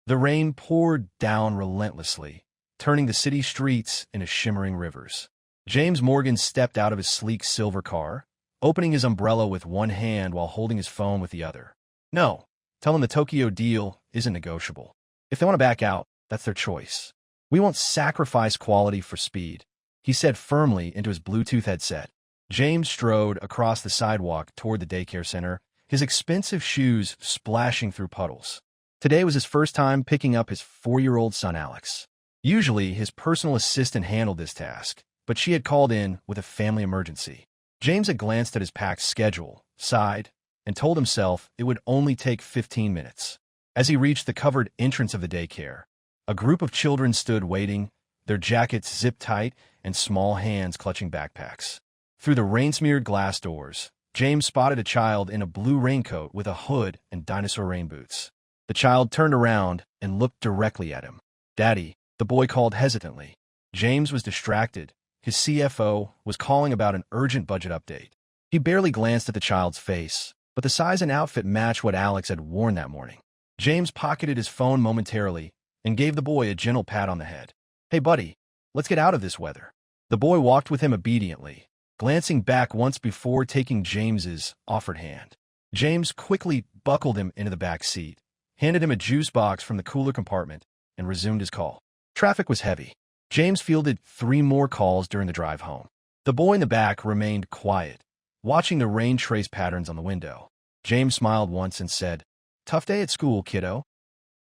The rain poured down relentlessly, turning the city streets into shimmering rivers. James Morgan stepped out of his sleek silver car, opening his umbrella with one hand while holding his phone with the other. No, tell him the Tokyo deal isn't negotiable. If they want to back out, that's their choice. We won't sacrifice quality for speed, he said firmly into his Bluetooth headset. James strode across the sidewalk toward the daycare center, his expensive shoes splashing through puddles. Today was his first time picking up his 4-year-old son Alex. Usually, his personal assistant handled this task, but she had called in with a family emergency. James had glanced at his packed schedule, sighed, and told himself it would only take 15 minutes. As he reached the covered entrance of the daycare, a group of children stood waiting, their jackets zipped tight and small hands clutching backpacks. Through the rain-smeared glass doors, James spotted a child in a blue raincoat with a hood and dinosaur rain boots. The child turned around and looked directly at him. "Daddy," the boy called hesitantly. James was distracted. His CFO was calling about an urgent budget update. He barely glanced at the child's face, but the size and outfit matched what Alex had worn that morning. James pocketed his phone momentarily and gave the boy a gentle pat on the head. "Hey, buddy, let's get out of this weather." The boy walked with him obediently, glancing back once before taking James's offered hand. James quickly buckled him into the back seat, handed him a juice box from the cooler compartment, and resumed his call. Traffic was heavy. James fielded 3 more calls during the drive home. The boy in the back remained quiet, watching the rain trace patterns on the window. James smiled once and said, "Tough day at school, kiddo."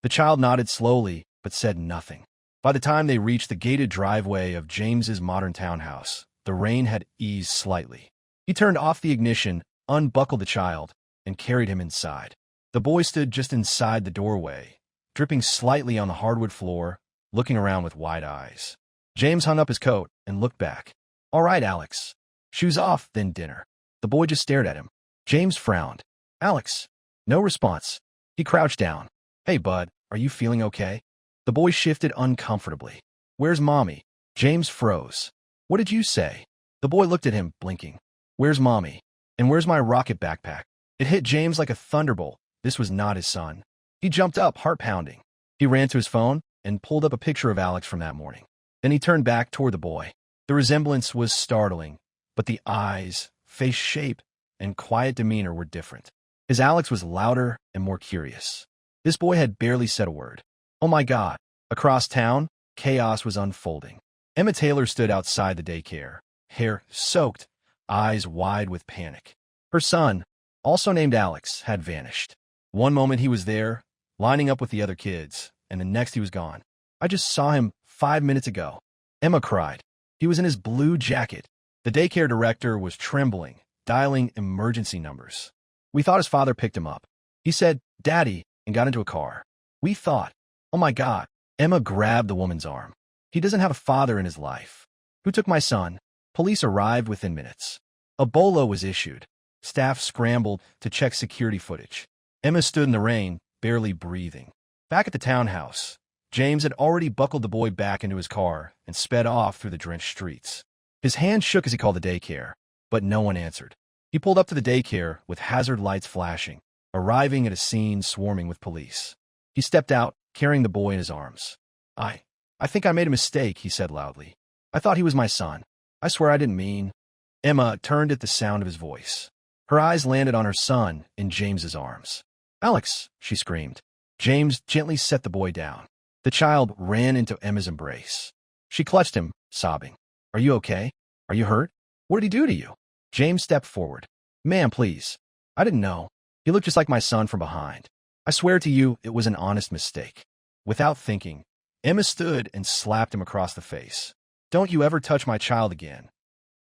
The child nodded slowly, but said nothing. By the time they reached the gated driveway of James's modern townhouse, the rain had eased slightly. He turned off the ignition, unbuckled the child, and carried him inside. The boy stood just inside the doorway, dripping slightly on the hardwood floor, looking around with wide eyes. James hung up his coat and looked back. "All right, Alex. Shoes off, then dinner." The boy just stared at him. James frowned. "Alex." No response. He crouched down. "Hey, bud, are you feeling okay?" The boy shifted uncomfortably. "Where's Mommy?" James froze. "What did you say?" The boy looked at him, blinking. "Where's Mommy? And where's my rocket backpack?" It hit James like a thunderbolt. This was not his son. He jumped up, heart pounding. He ran to his phone and pulled up a picture of Alex from that morning. Then he turned back toward the boy. The resemblance was startling, but the eyes, face shape, and quiet demeanor were different. His Alex was louder and more curious. This boy had barely said a word. Oh my God. Across town, chaos was unfolding. Emma Taylor stood outside the daycare, hair soaked, eyes wide with panic. Her son, also named Alex, had vanished. One moment he was there, lining up with the other kids, and the next he was gone. "I just saw him 5 minutes ago." Emma cried. He was in his blue jacket. The daycare director was trembling, dialing emergency numbers. "We thought his father picked him up. He said, 'Daddy,' and got into a car. We thought." "Oh my God." Emma grabbed the woman's arm. "He doesn't have a father in his life." "Who took my son?" Police arrived within minutes. A bolo was issued. Staff scrambled to check security footage. Emma stood in the rain, barely breathing. Back at the townhouse, James had already buckled the boy back into his car and sped off through the drenched streets. His hand shook as he called the daycare, but no one answered. He pulled up to the daycare with hazard lights flashing, arriving at a scene swarming with police. He stepped out, carrying the boy in his arms. I think I made a mistake," he said loudly. "I thought he was my son. I swear I didn't mean." Emma turned at the sound of his voice. Her eyes landed on her son in James's arms. "Alex," she screamed. James gently set the boy down. The child ran into Emma's embrace. She clutched him, sobbing. "Are you okay? Are you hurt? What did he do to you?" James stepped forward. "Ma'am, please. I didn't know. He looked just like my son from behind. I swear to you it was an honest mistake." Without thinking, Emma stood and slapped him across the face. "Don't you ever touch my child again."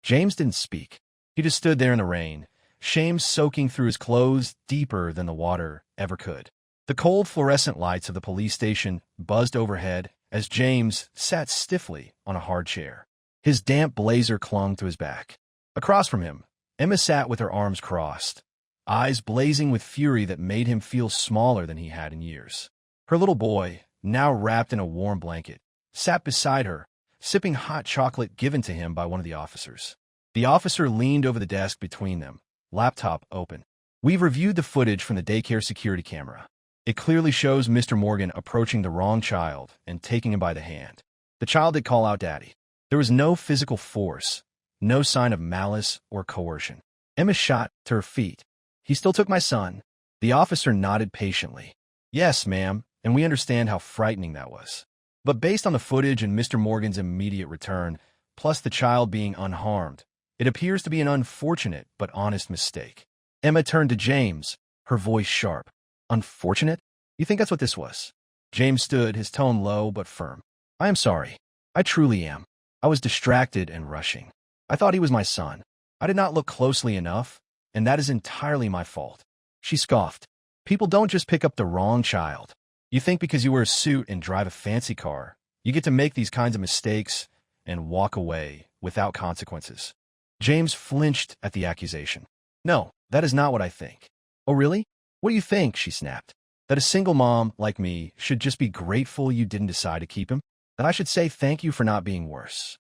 James didn't speak. He just stood there in the rain, shame soaking through his clothes deeper than the water ever could. The cold fluorescent lights of the police station buzzed overhead as James sat stiffly on a hard chair. His damp blazer clung to his back. Across from him, Emma sat with her arms crossed, eyes blazing with fury that made him feel smaller than he had in years. Her little boy, now wrapped in a warm blanket, sat beside her, sipping hot chocolate given to him by one of the officers. The officer leaned over the desk between them, laptop open. "We've reviewed the footage from the daycare security camera. It clearly shows Mr. Morgan approaching the wrong child and taking him by the hand. The child did call out Daddy. There was no physical force, no sign of malice or coercion. Emma shot to her feet. He still took my son. The officer nodded patiently. Yes, ma'am, and we understand how frightening that was. But based on the footage and Mr. Morgan's immediate return, plus the child being unharmed, it appears to be an unfortunate but honest mistake. Emma turned to James, her voice sharp. Unfortunate? You think that's what this was? James stood, his tone low but firm. I am sorry. I truly am. I was distracted and rushing. I thought he was my son. I did not look closely enough, and that is entirely my fault. She scoffed. People don't just pick up the wrong child. You think because you wear a suit and drive a fancy car, you get to make these kinds of mistakes and walk away without consequences. James flinched at the accusation. No, that is not what I think. Oh, really? What do you think? She snapped. That a single mom like me should just be grateful you didn't decide to keep him? That I should say thank you for not being worse?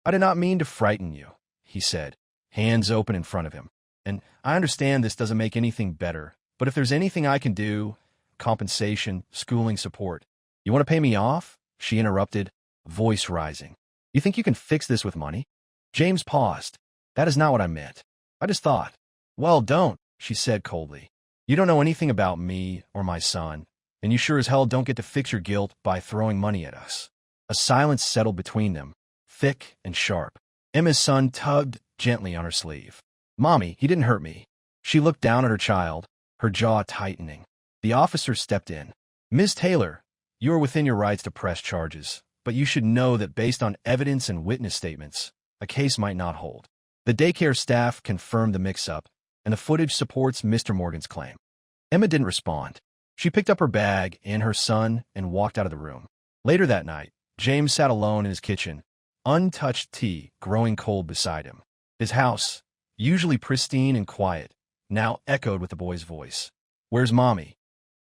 I did not mean to frighten you, he said, hands open in front of him. And I understand this doesn't make anything better, but if there's anything I can do, compensation, schooling support. You want to pay me off? She interrupted, voice rising. You think you can fix this with money? James paused. That is not what I meant. I just thought. Well, don't, she said coldly. You don't know anything about me or my son, and you sure as hell don't get to fix your guilt by throwing money at us. A silence settled between them, thick and sharp. Emma's son tugged gently on her sleeve. Mommy, he didn't hurt me. She looked down at her child, her jaw tightening. The officer stepped in. Ms. Taylor, you are within your rights to press charges, but you should know that based on evidence and witness statements, a case might not hold. The daycare staff confirmed the mix-up, and the footage supports Mr. Morgan's claim. Emma didn't respond. She picked up her bag and her son and walked out of the room. Later that night, James sat alone in his kitchen, untouched tea growing cold beside him. His house, usually pristine and quiet, now echoed with the boy's voice. Where's Mommy?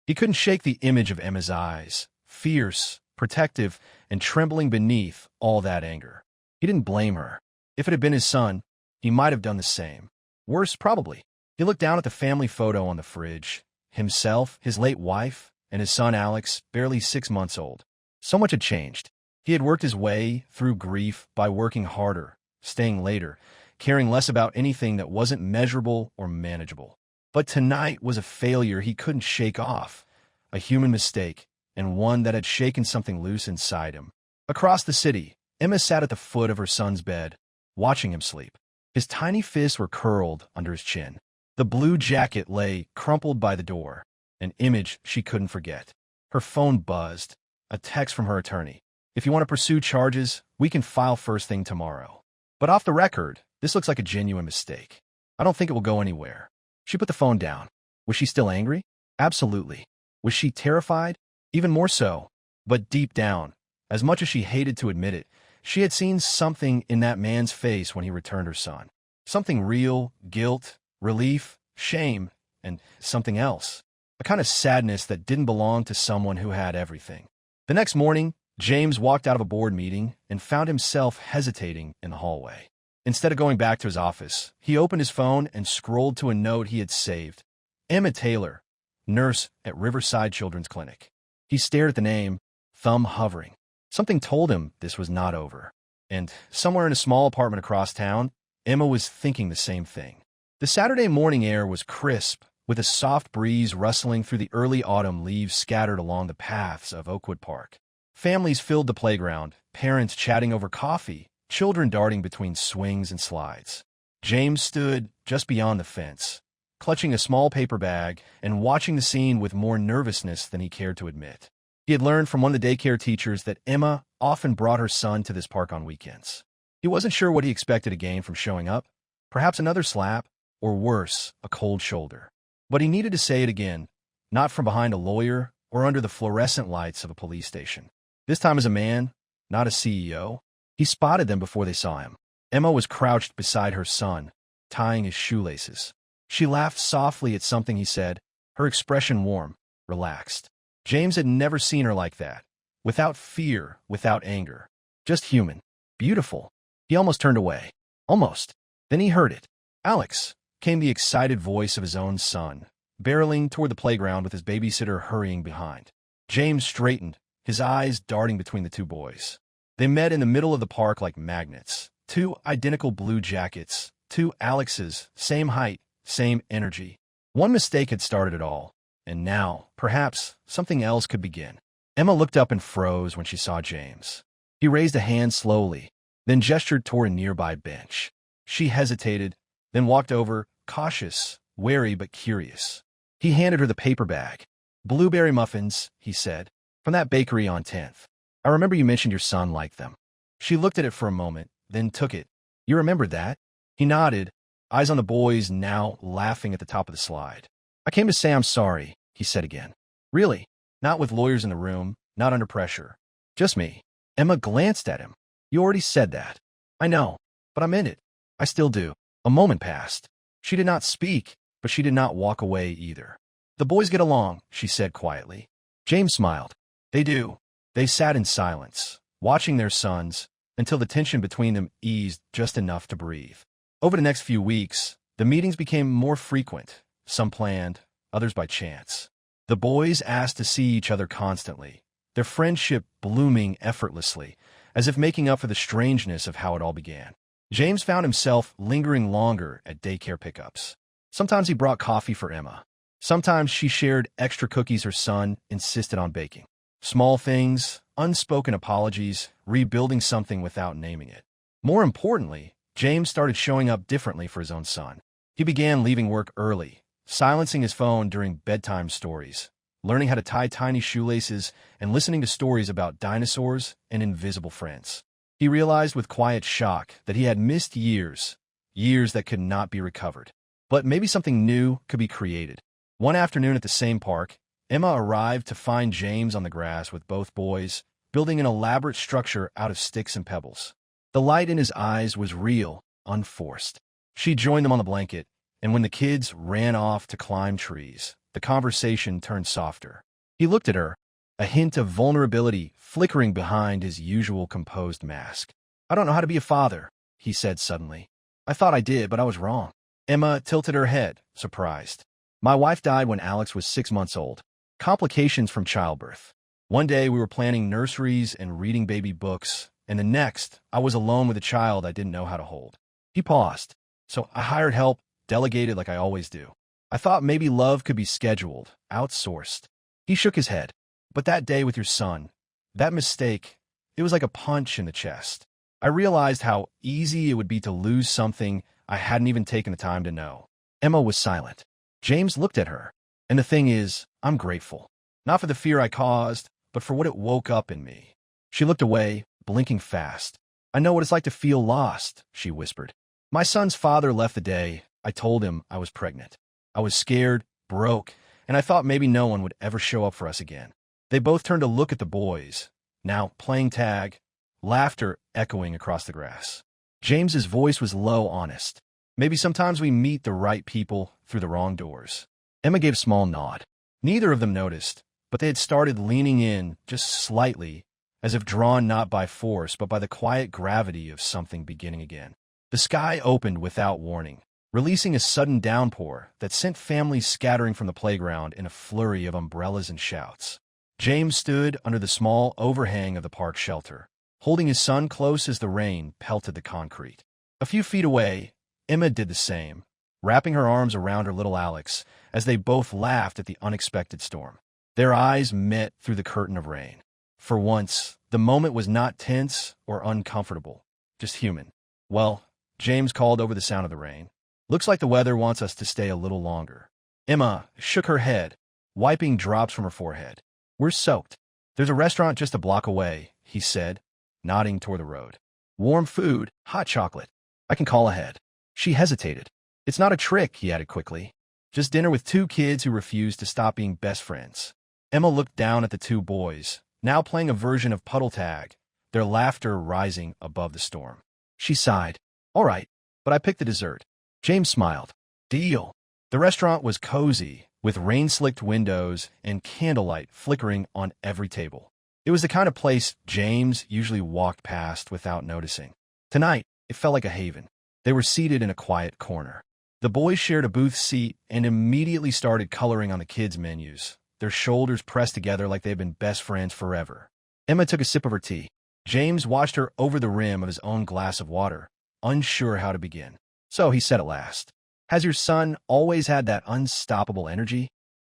He couldn't shake the image of Emma's eyes, fierce, protective, and trembling beneath all that anger. He didn't blame her. If it had been his son, he might have done the same. Worse, probably. He looked down at the family photo on the fridge. Himself, his late wife, and his son Alex, barely 6 months old. So much had changed. He had worked his way through grief by working harder, staying later, caring less about anything that wasn't measurable or manageable. But tonight was a failure he couldn't shake off, a human mistake, and one that had shaken something loose inside him. Across the city, Emma sat at the foot of her son's bed, watching him sleep. His tiny fists were curled under his chin. The blue jacket lay crumpled by the door, an image she couldn't forget. Her phone buzzed, a text from her attorney. If you want to pursue charges, we can file first thing tomorrow. But off the record, this looks like a genuine mistake. I don't think it will go anywhere. She put the phone down. Was she still angry? Absolutely. Was she terrified? Even more so. But deep down, as much as she hated to admit it, she had seen something in that man's face when he returned her son. Something real, guilt, relief, shame, and something else. A kind of sadness that didn't belong to someone who had everything. The next morning, James walked out of a board meeting and found himself hesitating in the hallway. Instead of going back to his office, he opened his phone and scrolled to a note he had saved. Emma Taylor, nurse at Riverside Children's Clinic. He stared at the name, thumb hovering. Something told him this was not over. And somewhere in a small apartment across town, Emma was thinking the same thing. The Saturday morning air was crisp, with a soft breeze rustling through the early autumn leaves scattered along the paths of Oakwood Park. Families filled the playground, parents chatting over coffee, children darting between swings and slides. James stood just beyond the fence, clutching a small paper bag and watching the scene with more nervousness than he cared to admit. He had learned from one of the daycare teachers that Emma often brought her son to this park on weekends. He wasn't sure what he expected to gain from showing up, perhaps another slap, or worse, a cold shoulder. But he needed to say it again, not from behind a lawyer or under the fluorescent lights of a police station. This time as a man, not a CEO. He spotted them before they saw him. Emma was crouched beside her son, tying his shoelaces. She laughed softly at something he said, her expression warm, relaxed. James had never seen her like that, without fear, without anger. Just human. Beautiful. He almost turned away. Almost. Then he heard it. Alex, came the excited voice of his own son, barreling toward the playground with his babysitter hurrying behind. James straightened, his eyes darting between the two boys. They met in the middle of the park like magnets. Two identical blue jackets, two Alexes, same height, same energy. One mistake had started it all, and now, perhaps, something else could begin. Emma looked up and froze when she saw James. He raised a hand slowly, then gestured toward a nearby bench. She hesitated, then walked over, cautious, wary but curious. He handed her the paper bag. "Blueberry muffins," he said, "from that bakery on 10th. I remember you mentioned your son liked them." She looked at it for a moment, then took it. "You remembered that?" He nodded, eyes on the boys now laughing at the top of the slide. "I came to say I'm sorry," he said again. "Really? Not with lawyers in the room, not under pressure. Just me." Emma glanced at him. "You already said that." "I know, but I meant it. I still do." A moment passed. She did not speak, but she did not walk away either. "The boys get along," she said quietly. James smiled. "They do." They sat in silence, watching their sons, until the tension between them eased just enough to breathe. Over the next few weeks, the meetings became more frequent, some planned, others by chance. The boys asked to see each other constantly, their friendship blooming effortlessly, as if making up for the strangeness of how it all began. James found himself lingering longer at daycare pickups. Sometimes he brought coffee for Emma. Sometimes she shared extra cookies her son insisted on baking. Small things, unspoken apologies, rebuilding something without naming it. More importantly, James started showing up differently for his own son. He began leaving work early, silencing his phone during bedtime stories, learning how to tie tiny shoelaces, and listening to stories about dinosaurs and invisible friends. He realized with quiet shock that he had missed years that could not be recovered. But maybe something new could be created. One afternoon at the same park, Emma arrived to find James on the grass with both boys, building an elaborate structure out of sticks and pebbles. The light in his eyes was real, unforced. She joined them on the blanket, and when the kids ran off to climb trees, the conversation turned softer. He looked at her, a hint of vulnerability flickering behind his usual composed mask. "I don't know how to be a father," he said suddenly. "I thought I did, but I was wrong." Emma tilted her head, surprised. "My wife died when Alex was 6 months old. Complications from childbirth. One day we were planning nurseries and reading baby books, and the next, I was alone with a child I didn't know how to hold." He paused. "So I hired help, delegated like I always do. I thought maybe love could be scheduled, outsourced." He shook his head. "But that day with your son, that mistake, it was like a punch in the chest. I realized how easy it would be to lose something I hadn't even taken the time to know." Emma was silent. James looked at her. "And the thing is, I'm grateful. Not for the fear I caused, but for what it woke up in me." She looked away, blinking fast. "I know what it's like to feel lost," she whispered. "My son's father left the day I told him I was pregnant. I was scared, broke, and I thought maybe no one would ever show up for us again." They both turned to look at the boys, now playing tag, laughter echoing across the grass. James's voice was low, honest. "Maybe sometimes we meet the right people through the wrong doors." Emma gave a small nod. Neither of them noticed, but they had started leaning in just slightly, as if drawn not by force but by the quiet gravity of something beginning again. The sky opened without warning, releasing a sudden downpour that sent families scattering from the playground in a flurry of umbrellas and shouts. James stood under the small overhang of the park shelter, holding his son close as the rain pelted the concrete. A few feet away, Emma did the same, wrapping her arms around her little Alex as they both laughed at the unexpected storm. Their eyes met through the curtain of rain. For once, the moment was not tense or uncomfortable, just human. "Well," James called over the sound of the rain, "looks like the weather wants us to stay a little longer." Emma shook her head, wiping drops from her forehead. "We're soaked." "There's a restaurant just a block away," he said, nodding toward the road. "Warm food, hot chocolate. I can call ahead." She hesitated. "It's not a trick," he added quickly. "Just dinner with two kids who refuse to stop being best friends." Emma looked down at the two boys, now playing a version of puddle tag, their laughter rising above the storm. She sighed. "All right, but I picked the dessert." James smiled. "Deal." The restaurant was cozy, with rain-slicked windows and candlelight flickering on every table. It was the kind of place James usually walked past without noticing. Tonight, it felt like a haven. They were seated in a quiet corner. The boys shared a booth seat and immediately started coloring on the kids' menus, their shoulders pressed together like they had been best friends forever. Emma took a sip of her tea. James watched her over the rim of his own glass of water, unsure how to begin. So he said at last, "Has your son always had that unstoppable energy?"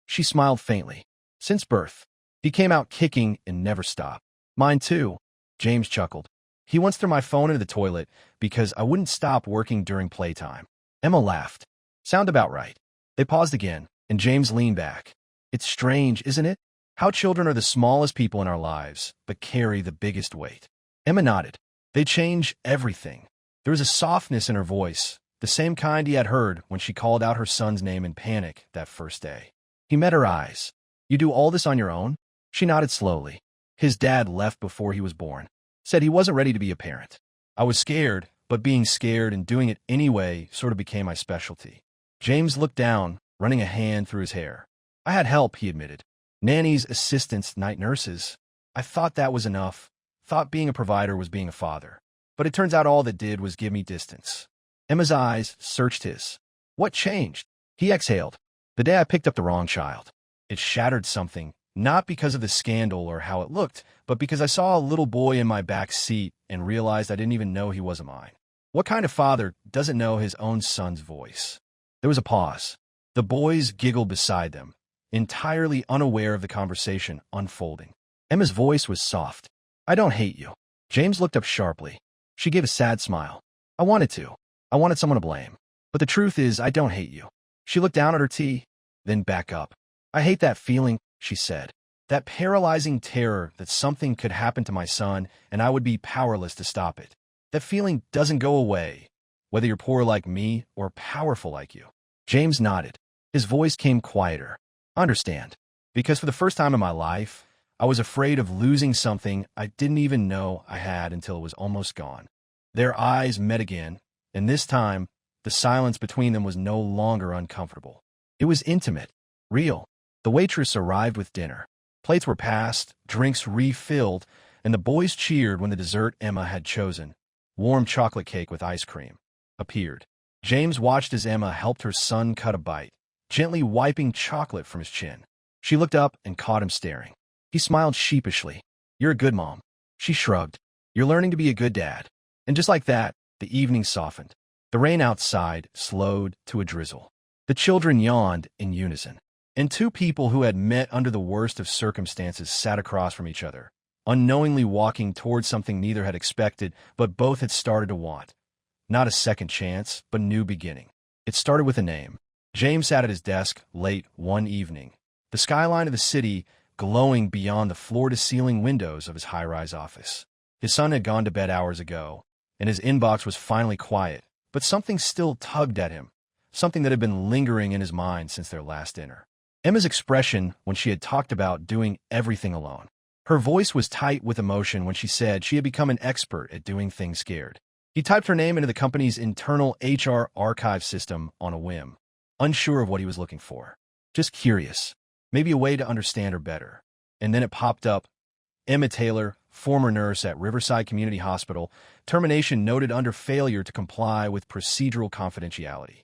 She smiled faintly. "Since birth. He came out kicking and never stopped." "Mine too," James chuckled. "He once threw my phone into the toilet because I wouldn't stop working during playtime." Emma laughed. "Sound about right." They paused again, and James leaned back. "It's strange, isn't it? How children are the smallest people in our lives, but carry the biggest weight." Emma nodded. "They change everything." There was a softness in her voice, the same kind he had heard when she called out her son's name in panic that first day. He met her eyes. "You do all this on your own?" She nodded slowly. "His dad left before he was born. Said he wasn't ready to be a parent. I was scared, but being scared and doing it anyway sort of became my specialty." James looked down, running a hand through his hair. "I had help," he admitted. "Nannies, assistants, night nurses. I thought that was enough. Thought being a provider was being a father. But it turns out all that did was give me distance." Emma's eyes searched his. "What changed?" He exhaled. "The day I picked up the wrong child. It shattered something, not because of the scandal or how it looked, but because I saw a little boy in my back seat and realized I didn't even know he wasn't mine. What kind of father doesn't know his own son's voice?" There was a pause. The boys giggled beside them, entirely unaware of the conversation unfolding. Emma's voice was soft. "I don't hate you." James looked up sharply. She gave a sad smile. "I wanted to. I wanted someone to blame. But the truth is, I don't hate you." She looked down at her tea, then back up. "I hate that feeling," she said. "That paralyzing terror that something could happen to my son and I would be powerless to stop it. That feeling doesn't go away, whether you're poor like me or powerful like you." James nodded. His voice came quieter. "I understand. Because for the first time in my life, I was afraid of losing something I didn't even know I had until it was almost gone." Their eyes met again, and this time, the silence between them was no longer uncomfortable. It was intimate, real. The waitress arrived with dinner. Plates were passed, drinks refilled, and the boys cheered when the dessert Emma had chosen, warm chocolate cake with ice cream, appeared. James watched as Emma helped her son cut a bite, gently wiping chocolate from his chin. She looked up and caught him staring. He smiled sheepishly. "You're a good mom." She shrugged. "You're learning to be a good dad." And just like that, the evening softened. The rain outside slowed to a drizzle. The children yawned in unison. And two people who had met under the worst of circumstances sat across from each other, unknowingly walking towards something neither had expected, but both had started to want. Not a second chance, but a new beginning. It started with a name. James sat at his desk late one evening, the skyline of the city glowing beyond the floor-to-ceiling windows of his high-rise office. His son had gone to bed hours ago, and his inbox was finally quiet, but something still tugged at him, something that had been lingering in his mind since their last dinner. Emma's expression when she had talked about doing everything alone. Her voice was tight with emotion when she said she had become an expert at doing things scared. He typed her name into the company's internal HR archive system on a whim, unsure of what he was looking for. Just curious. Maybe a way to understand her better. And then it popped up. Emma Taylor, former nurse at Riverside Community Hospital, termination noted under failure to comply with procedural confidentiality.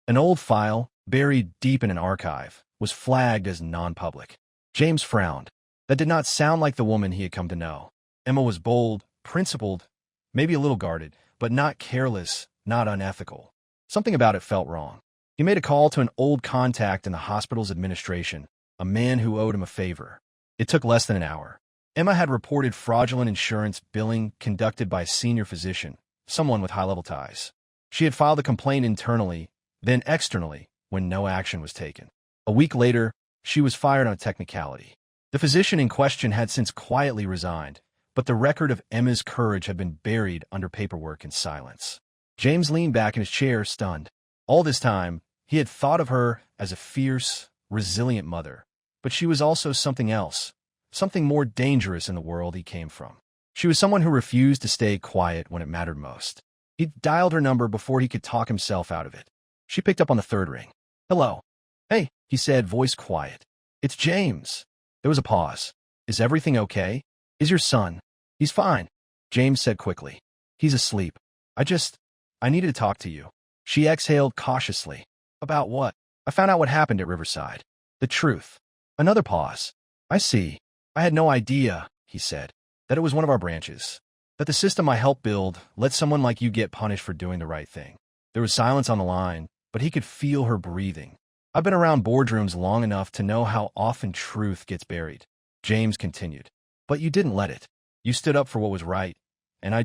An old file, buried deep in an archive, was flagged as non-public. James frowned. That did not sound like the woman he had come to know. Emma was bold, principled, maybe a little guarded, but not careless, not unethical. Something about it felt wrong. He made a call to an old contact in the hospital's administration, a man who owed him a favor. It took less than an hour. Emma had reported fraudulent insurance billing conducted by a senior physician, someone with high-level ties. She had filed a complaint internally, then externally, when no action was taken. A week later, she was fired on a technicality. The physician in question had since quietly resigned, but the record of Emma's courage had been buried under paperwork and silence. James leaned back in his chair, stunned. All this time, he had thought of her as a fierce, resilient mother, but she was also something else, something more dangerous in the world he came from. She was someone who refused to stay quiet when it mattered most. He dialed her number before he could talk himself out of it. She picked up on the third ring. "Hello." "Hey," he said, voice quiet. "It's James." There was a pause. "Is everything okay? Is your son?" "He's fine," James said quickly. "He's asleep. I needed to talk to you." She exhaled cautiously. About what? I found out what happened at Riverside. The truth. Another pause. I see. I had no idea, he said, that it was one of our branches. That the system I helped build let someone like you get punished for doing the right thing. There was silence on the line, but he could feel her breathing. I've been around boardrooms long enough to know how often truth gets buried. James continued. But you didn't let it. You stood up for what was right. And I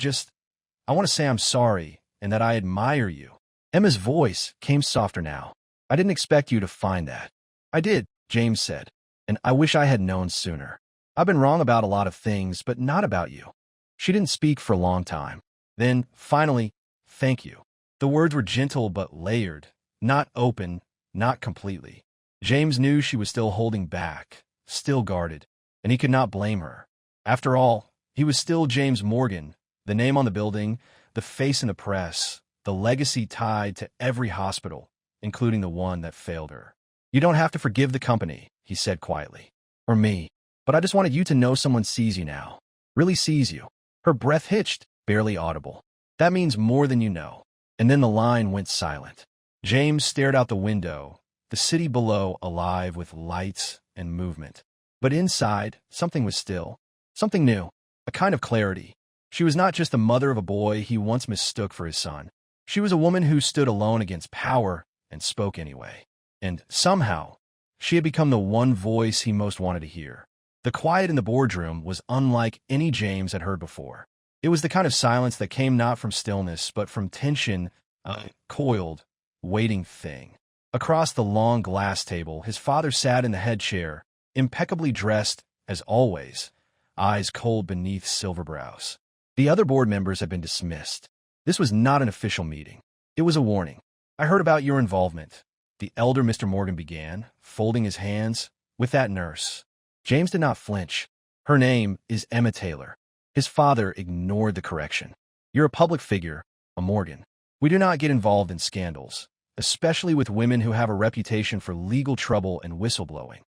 want to say I'm sorry and that I admire you. Emma's voice came softer now. I didn't expect you to find that. I did, James said, and I wish I had known sooner. I've been wrong about a lot of things, but not about you. She didn't speak for a long time. Then, finally, thank you. The words were gentle but layered, not open, not completely. James knew she was still holding back, still guarded, and he could not blame her. After all, he was still James Morgan, the name on the building, the face in the press, the legacy tied to every hospital, including the one that failed her. You don't have to forgive the company, he said quietly, or me, but I just wanted you to know someone sees you now, really sees you. Her breath hitched, barely audible. That means more than you know. And then the line went silent. James stared out the window, the city below alive with lights and movement. But inside, something was still, something new, a kind of clarity. She was not just the mother of a boy he once mistook for his son. She was a woman who stood alone against power and spoke anyway. And somehow, she had become the one voice he most wanted to hear. The quiet in the boardroom was unlike any James had heard before. It was the kind of silence that came not from stillness, but from tension, a coiled, waiting thing. Across the long glass table, his father sat in the head chair, impeccably dressed, as always, eyes cold beneath silver brows. The other board members had been dismissed. This was not an official meeting. It was a warning. I heard about your involvement, the elder Mr. Morgan began, folding his hands, with that nurse. James did not flinch. Her name is Emma Taylor. His father ignored the correction. You're a public figure, a Morgan. We do not get involved in scandals, especially with women who have a reputation for legal trouble and whistleblowing.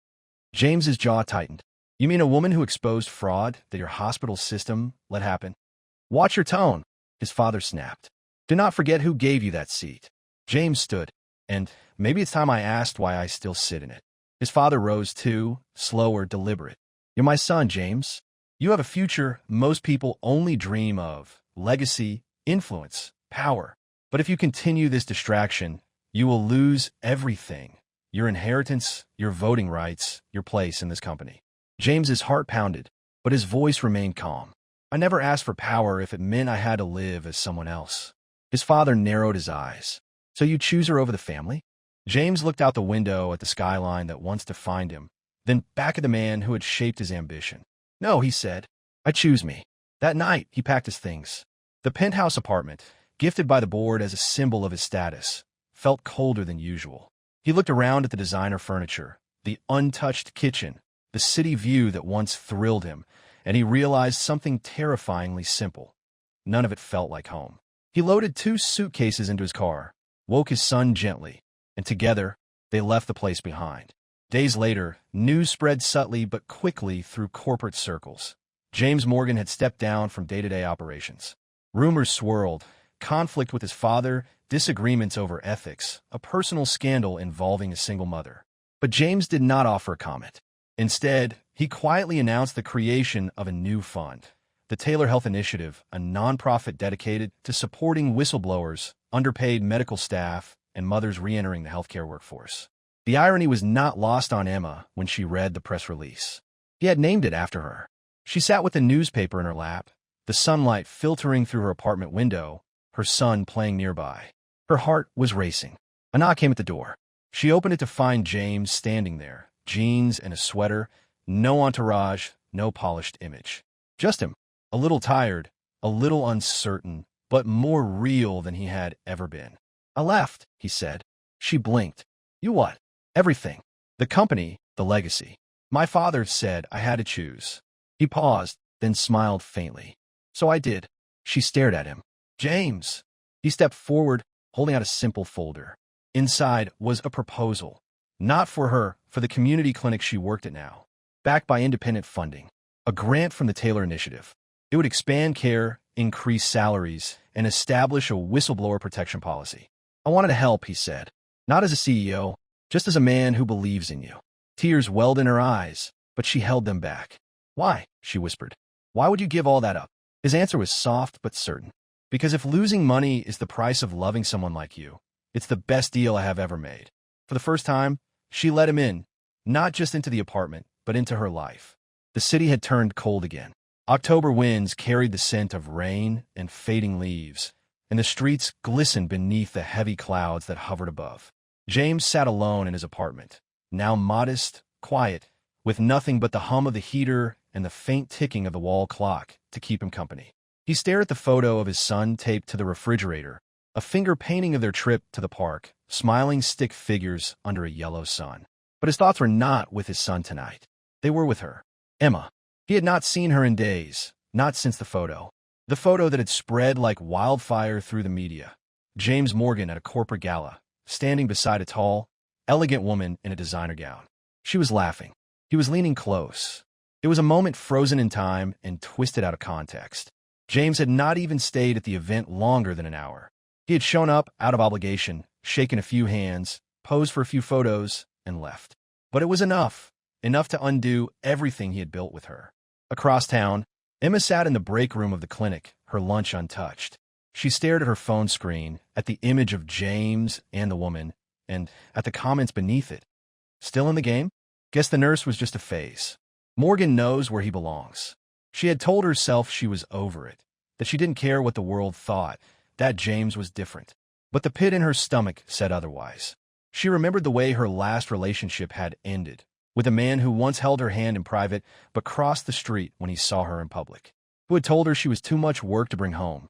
James's jaw tightened. You mean a woman who exposed fraud that your hospital system let happen? Watch your tone, his father snapped. Do not forget who gave you that seat. James stood, and maybe it's time I asked why I still sit in it. His father rose too, slower, deliberate. You're my son, James. You have a future most people only dream of, legacy, influence, power. But if you continue this distraction, you will lose everything. Your inheritance, your voting rights, your place in this company. James's heart pounded, but his voice remained calm. I never asked for power if it meant I had to live as someone else. His father narrowed his eyes. So you choose her over the family? James looked out the window at the skyline that once defined him, then back at the man who had shaped his ambition. No, he said. I choose me. That night, he packed his things. The penthouse apartment, gifted by the board as a symbol of his status, felt colder than usual. He looked around at the designer furniture, the untouched kitchen, the city view that once thrilled him, and he realized something terrifyingly simple. None of it felt like home. He loaded 2 suitcases into his car, woke his son gently, and together, they left the place behind. Days later, news spread subtly but quickly through corporate circles. James Morgan had stepped down from day-to-day operations. Rumors swirled, conflict with his father, disagreements over ethics, a personal scandal involving a single mother. But James did not offer a comment. Instead, he quietly announced the creation of a new fund, the Taylor Health Initiative, a nonprofit dedicated to supporting whistleblowers, underpaid medical staff, and mothers re-entering the healthcare workforce. The irony was not lost on Emma when she read the press release. He had named it after her. She sat with the newspaper in her lap, the sunlight filtering through her apartment window, her son playing nearby. Her heart was racing. A knock came at the door. She opened it to find James standing there, jeans and a sweater, no entourage, no polished image. Just him, a little tired, a little uncertain, but more real than he had ever been. I left, he said. She blinked. You what? Everything. The company, the legacy. My father said I had to choose. He paused, then smiled faintly. So I did. She stared at him. James. He stepped forward, holding out a simple folder. Inside was a proposal. Not for her, for the community clinic she worked at now. Backed by independent funding. A grant from the Taylor Initiative. It would expand care, increase salaries, and establish a whistleblower protection policy. I wanted to help, he said. Not as a CEO, just as a man who believes in you. Tears welled in her eyes, but she held them back. Why? She whispered. Why would you give all that up? His answer was soft but certain. Because if losing money is the price of loving someone like you, it's the best deal I have ever made. For the first time, she let him in, not just into the apartment, but into her life. The city had turned cold again. October winds carried the scent of rain and fading leaves, and the streets glistened beneath the heavy clouds that hovered above. James sat alone in his apartment, now modest, quiet, with nothing but the hum of the heater and the faint ticking of the wall clock to keep him company. He stared at the photo of his son taped to the refrigerator, a finger painting of their trip to the park, smiling stick figures under a yellow sun. But his thoughts were not with his son tonight. They were with her, Emma. He had not seen her in days, not since the photo. The photo that had spread like wildfire through the media. James Morgan at a corporate gala, standing beside a tall, elegant woman in a designer gown. She was laughing. He was leaning close. It was a moment frozen in time and twisted out of context. James had not even stayed at the event longer than an hour. He had shown up out of obligation, shaken a few hands, posed for a few photos, and left. But it was enough to undo everything he had built with her. Across town, Emma sat in the break room of the clinic, her lunch untouched. She stared at her phone screen, at the image of James and the woman, and at the comments beneath it. Still in the game? Guess the nurse was just a phase. Morgan knows where he belongs. She had told herself she was over it, that she didn't care what the world thought, that James was different. But the pit in her stomach said otherwise. She remembered the way her last relationship had ended, with a man who once held her hand in private but crossed the street when he saw her in public, who had told her she was too much work to bring home,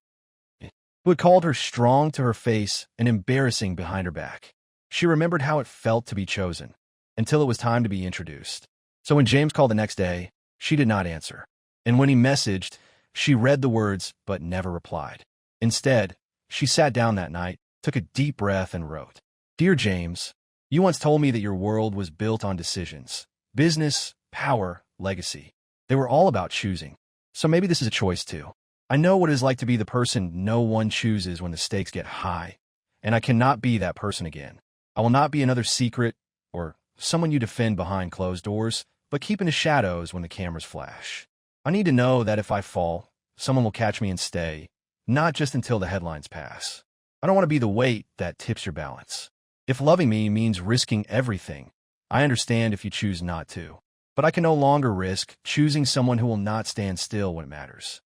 who had called her strong to her face and embarrassing behind her back. She remembered how it felt to be chosen, until it was time to be introduced. So when James called the next day, she did not answer. And when he messaged, she read the words but never replied. Instead, she sat down that night, took a deep breath and wrote, "Dear James, you once told me that your world was built on decisions. Business, power, legacy. They were all about choosing. So maybe this is a choice too. I know what it is like to be the person no one chooses when the stakes get high, and I cannot be that person again. I will not be another secret or someone you defend behind closed doors, but keep in the shadows when the cameras flash. I need to know that if I fall, someone will catch me and stay, not just until the headlines pass. I don't want to be the weight that tips your balance. If loving me means risking everything, I understand if you choose not to. But I can no longer risk choosing someone who will not stand still when it matters."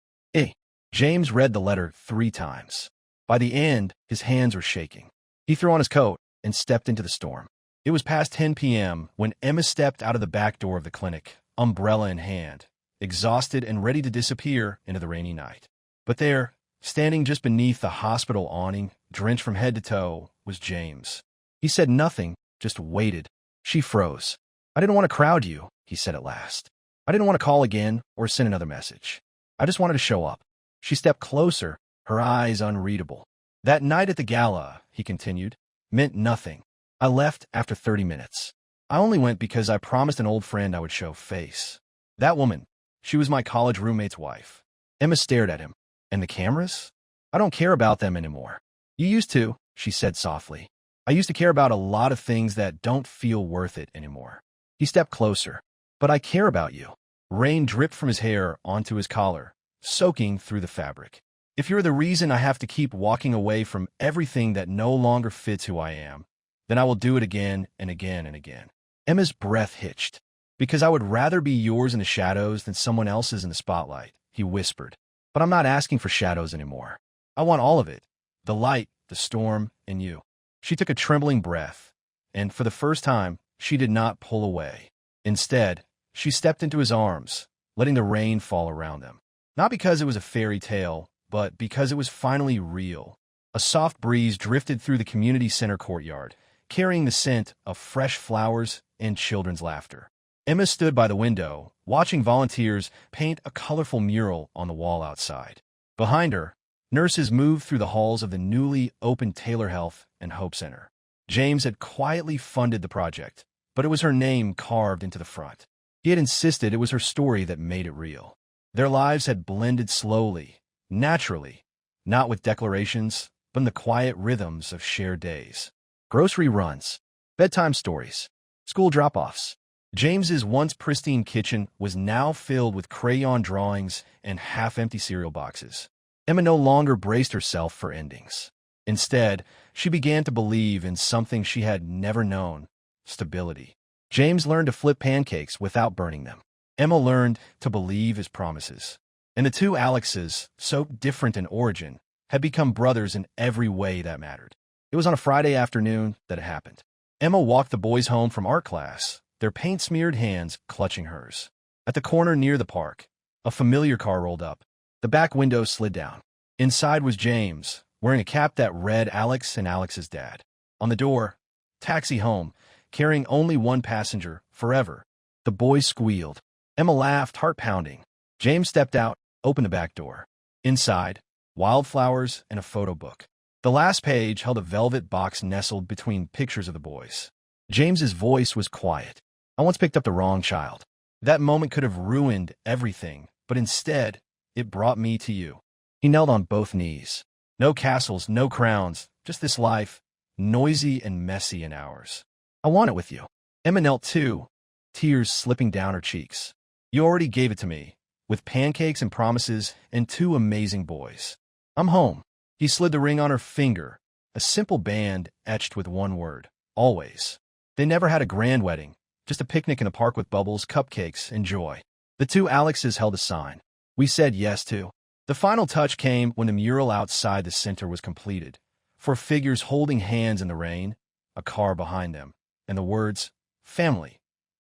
James read the letter 3 times. By the end, his hands were shaking. He threw on his coat and stepped into the storm. It was past 10 p.m. when Emma stepped out of the back door of the clinic, umbrella in hand, exhausted and ready to disappear into the rainy night. But there, standing just beneath the hospital awning, drenched from head to toe, was James. He said nothing, just waited. She froze. "I didn't want to crowd you," he said at last. "I didn't want to call again or send another message. I just wanted to show up." She stepped closer, her eyes unreadable. "That night at the gala," he continued, "meant nothing. I left after 30 minutes. I only went because I promised an old friend I would show face. That woman, she was my college roommate's wife." Emma stared at him. "And the cameras? I don't care about them anymore." "You used to," she said softly. "I used to care about a lot of things that don't feel worth it anymore." He stepped closer. "But I care about you." Rain dripped from his hair onto his collar, soaking through the fabric. "If you're the reason I have to keep walking away from everything that no longer fits who I am, then I will do it again and again and again." Emma's breath hitched. "Because I would rather be yours in the shadows than someone else's in the spotlight," he whispered. "But I'm not asking for shadows anymore. I want all of it. The light, the storm, and you." She took a trembling breath, and for the first time, she did not pull away. Instead, she stepped into his arms, letting the rain fall around them. Not because it was a fairy tale, but because it was finally real. A soft breeze drifted through the community center courtyard, carrying the scent of fresh flowers and children's laughter. Emma stood by the window, watching volunteers paint a colorful mural on the wall outside. Behind her, nurses moved through the halls of the newly opened Taylor Health and Hope Center. James had quietly funded the project, but it was her name carved into the front. He had insisted it was her story that made it real. Their lives had blended slowly, naturally, not with declarations, but in the quiet rhythms of shared days. grocery runs, bedtime stories, school drop-offs. James's once pristine kitchen was now filled with crayon drawings and half-empty cereal boxes. Emma no longer braced herself for endings. Instead, she began to believe in something she had never known: stability. James learned to flip pancakes without burning them. Emma learned to believe his promises. And the two Alexes, so different in origin, had become brothers in every way that mattered. It was on a Friday afternoon that it happened. Emma walked the boys home from art class, their paint-smeared hands clutching hers. At the corner near the park, a familiar car rolled up. The back window slid down. Inside was James, wearing a cap that read Alex and Alex's dad. On the door, taxi home, carrying only one passenger, forever. The boys squealed. Emma laughed, heart pounding. James stepped out, opened the back door. Inside, wildflowers and a photo book. The last page held a velvet box nestled between pictures of the boys. James's voice was quiet. I once picked up the wrong child. That moment could have ruined everything, but instead, it brought me to you. He knelt on both knees. No castles, no crowns, just this life, noisy and messy in hours. I want it with you. Emma knelt too, tears slipping down her cheeks. You already gave it to me, with pancakes and promises and two amazing boys. I'm home. He slid the ring on her finger, a simple band etched with one word: always. They never had a grand wedding, just a picnic in a park with bubbles, cupcakes, and joy. The two Alexes held a sign. We said yes to. The final touch came when the mural outside the center was completed. 4 figures holding hands in the rain, a car behind them, and the words, family,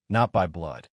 not by blood,